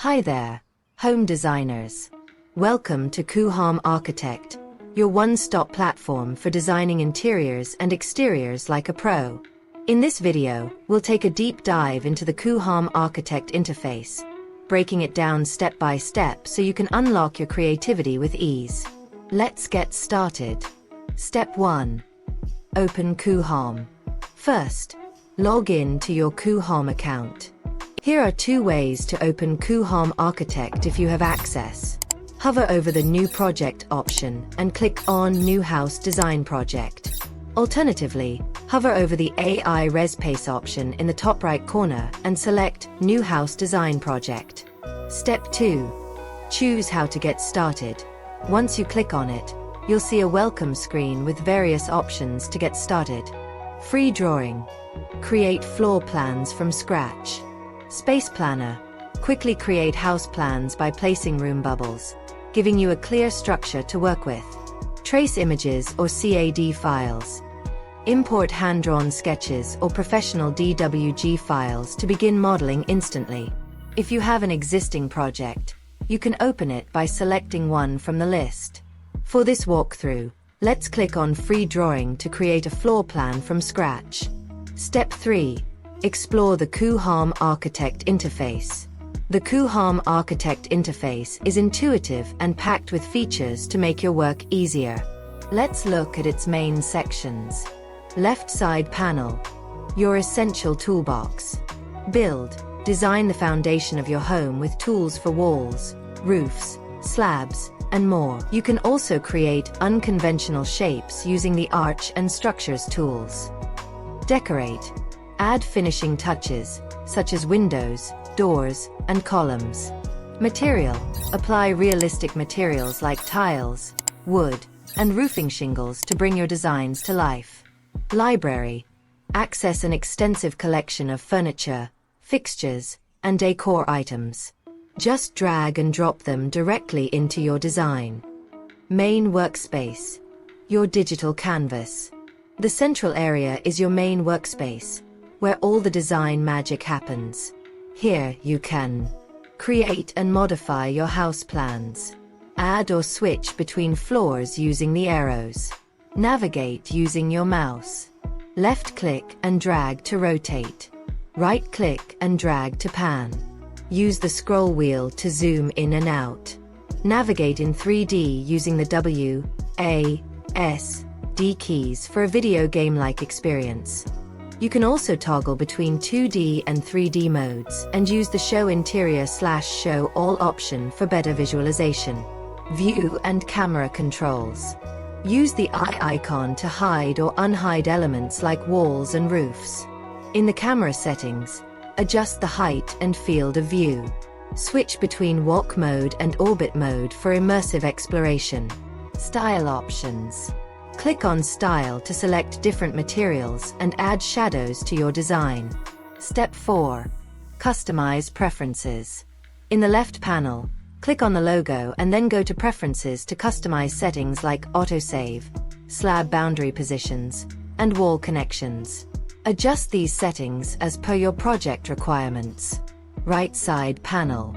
Hi there, home designers. Welcome to COOHOM Architect, your one-stop platform for designing interiors and exteriors like a pro. In this video, we'll take a deep dive into the COOHOM Architect interface, breaking it down step by step so you can unlock your creativity with ease. Let's get started. Step 1. Open COOHOM. First, log in to your COOHOM account. Here are two ways to open COOHOM Architect if you have access. Hover over the New Project option and click on New House Design Project. Alternatively, hover over the AI ResPace option in the top right corner and select New House Design Project. Step 2. Choose how to get started. Once you click on it, you'll see a welcome screen with various options to get started. Free drawing. Create floor plans from scratch. Space planner. Quickly create house plans by placing room bubbles, giving you a clear structure to work with. Trace images or CAD files. Import hand-drawn sketches or professional DWG files to begin modeling instantly. If you have an existing project, you can open it by selecting one from the list. For this walkthrough, let's click on Free Drawing to create a floor plan from scratch. Step 3. Explore the COOHOM Architect interface. The COOHOM Architect interface is intuitive and packed with features to make your work easier. Let's look at its main sections. Left side panel. Your essential toolbox. Build. Design the foundation of your home with tools for walls, roofs, slabs, and more. You can also create unconventional shapes using the Arch and Structures tools. Decorate. Add finishing touches, such as windows, doors, and columns. Material. Apply realistic materials like tiles, wood, and roofing shingles to bring your designs to life. Library. Access an extensive collection of furniture, fixtures, and decor items. Just drag and drop them directly into your design. Main workspace. Your digital canvas. The central area is your main workspace, where all the design magic happens. Here you can create and modify your house plans. Add or switch between floors using the arrows. Navigate using your mouse. Left-click and drag to rotate. Right-click and drag to pan. Use the scroll wheel to zoom in and out. Navigate in 3D using the W, A, S, D keys for a video game-like experience. You can also toggle between 2D and 3D modes and use the Show Interior/Show All option for better visualization. View and camera controls. Use the eye icon to hide or unhide elements like walls and roofs. In the camera settings, adjust the height and field of view. Switch between walk mode and orbit mode for immersive exploration. Style options. Click on Style to select different materials and add shadows to your design. Step 4. Customize preferences. In the left panel, click on the logo and then go to Preferences to customize settings like autosave, slab boundary positions, and wall connections. Adjust these settings as per your project requirements. Right side panel.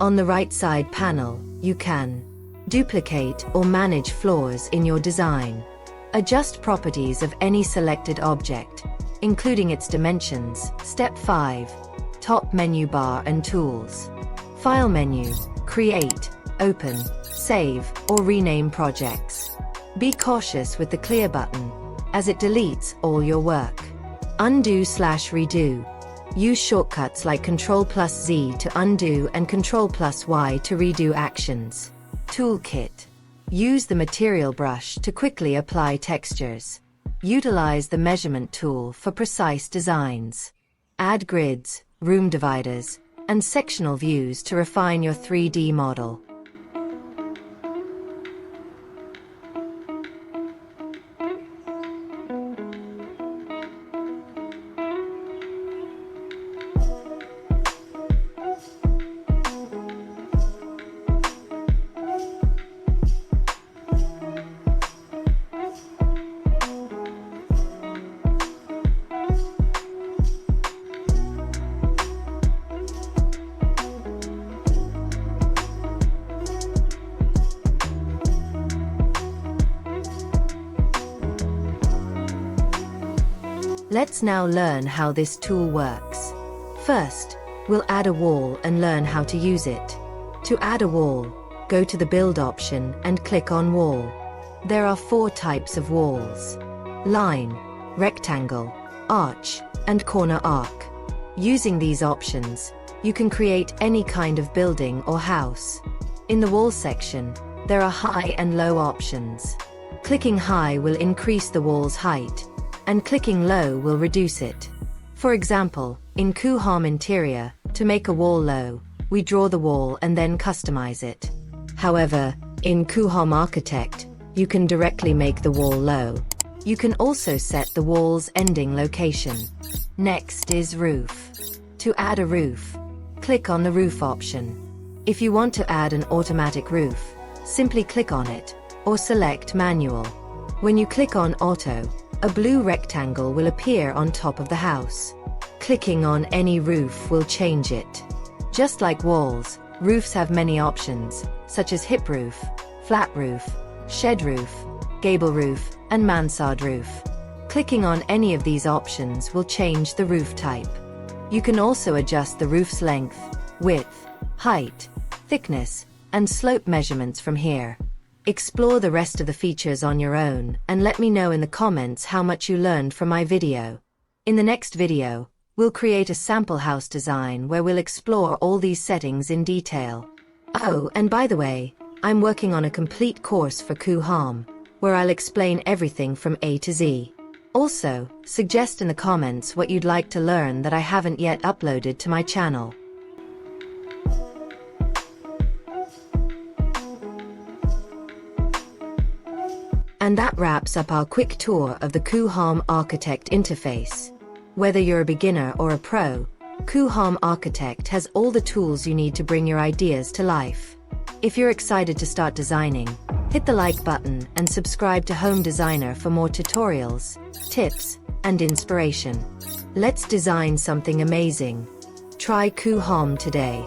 On the right side panel, you can duplicate or manage floors in your design. Adjust properties of any selected object, including its dimensions. Step 5. Top menu bar and tools. File menu. Create, open, save, or rename projects. Be cautious with the clear button, as it deletes all your work. Undo/redo. Use shortcuts like Ctrl+Z to undo and Ctrl+Y to redo actions. Toolkit. Use the material brush to quickly apply textures. Utilize the measurement tool for precise designs. Add grids, room dividers, and sectional views to refine your 3D model. Let's now learn how this tool works. First, we'll add a wall and learn how to use it. To add a wall, go to the Build option and click on Wall. There are 4 types of walls: line, rectangle, arch, and corner arc. Using these options, you can create any kind of building or house. In the wall section, there are high and low options. Clicking high will increase the wall's height, and clicking low will reduce it. For example, in COOHOM Interior, to make a wall low, we draw the wall and then customize it. However, in COOHOM Architect, you can directly make the wall low. You can also set the wall's ending location. Next is roof. To add a roof, click on the roof option. If you want to add an automatic roof, simply click on it, or select manual. When you click on auto, a blue rectangle will appear on top of the house. Clicking on any roof will change it. Just like walls, roofs have many options, such as hip roof, flat roof, shed roof, gable roof, and mansard roof. Clicking on any of these options will change the roof type. You can also adjust the roof's length, width, height, thickness, and slope measurements from here. Explore the rest of the features on your own and let me know in the comments how much you learned from my video. In the next video, we'll create a sample house design where we'll explore all these settings in detail. Oh, and by the way, I'm working on a complete course for COOHOM, where I'll explain everything from A to Z. Also, suggest in the comments what you'd like to learn that I haven't yet uploaded to my channel. And that wraps up our quick tour of the COOHOM Architect interface. Whether you're a beginner or a pro, COOHOM Architect has all the tools you need to bring your ideas to life. If you're excited to start designing, hit the like button and subscribe to Home Designer for more tutorials, tips, and inspiration. Let's design something amazing. Try COOHOM today.